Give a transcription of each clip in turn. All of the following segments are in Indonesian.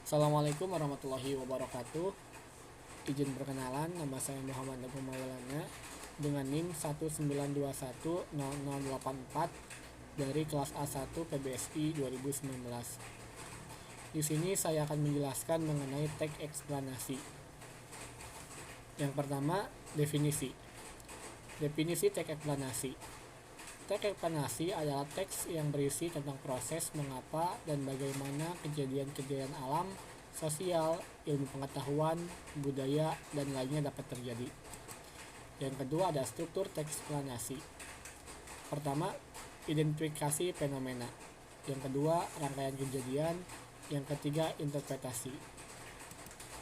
Assalamualaikum warahmatullahi wabarakatuh. Izin perkenalan, nama saya Muhammad Agung Maulana dengan NIM 192100084 dari kelas A1 PBSI 2019. Di sini saya akan menjelaskan mengenai teks eksplanasi. Yang pertama, definisi. Definisi teks eksplanasi. Teks eksplanasi adalah teks yang berisi tentang proses mengapa dan bagaimana kejadian-kejadian alam, sosial, ilmu pengetahuan, budaya, dan lainnya dapat terjadi. Yang kedua ada struktur teks eksplanasi. Pertama, identifikasi fenomena. Yang kedua, rangkaian kejadian. Yang ketiga, interpretasi.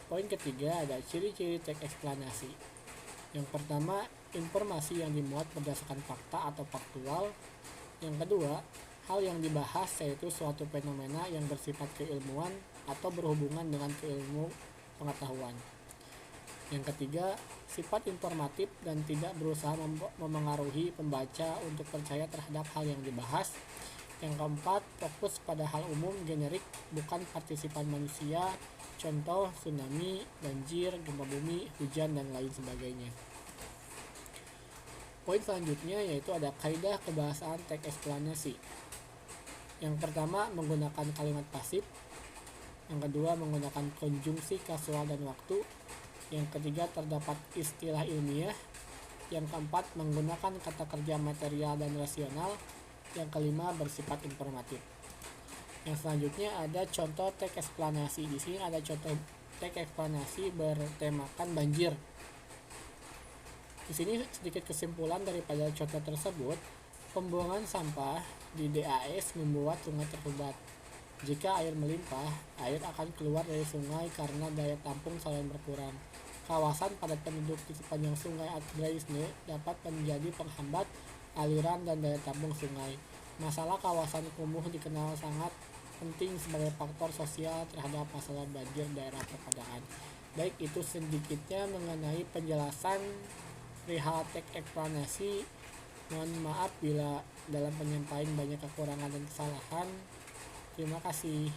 Poin ketiga ada ciri-ciri teks eksplanasi. Yang pertama, informasi yang dimuat berdasarkan fakta atau faktual. Yang kedua, hal yang dibahas yaitu suatu fenomena yang bersifat keilmuan atau berhubungan dengan keilmu pengetahuan. Yang ketiga, sifat informatif dan tidak berusaha memengaruhi pembaca untuk percaya terhadap hal yang dibahas. Yang keempat, fokus pada hal umum generik, bukan partisipan manusia, contoh tsunami, banjir, gempa bumi, hujan, dan lain sebagainya. Poin selanjutnya yaitu ada kaidah kebahasaan teks eksplanasi. Yang pertama, menggunakan kalimat pasif. Yang kedua, menggunakan konjungsi kasual dan waktu. Yang ketiga, terdapat istilah ilmiah. Yang keempat, menggunakan kata kerja material dan rasional. Yang kelima, bersifat informatif. Yang selanjutnya ada contoh teks eksplanasi. Di sini ada contoh teks eksplanasi bertemakan banjir. Di sini sedikit kesimpulan daripada contoh tersebut. Pembuangan sampah di DAS membuat sungai terhambat. Jika air melimpah, air akan keluar dari sungai karena daya tampung saluran berkurang. Kawasan padat penduduk di sepanjang sungai Draisne dapat menjadi penghambat aliran dan daya tampung sungai. Masalah kawasan kumuh dikenal sangat penting sebagai faktor sosial terhadap masalah banjir daerah perkotaan. Baik, itu sedikitnya mengenai penjelasan perihal teks eksplanasi. Mohon maaf bila dalam penyampaian banyak kekurangan dan kesalahan. Terima kasih.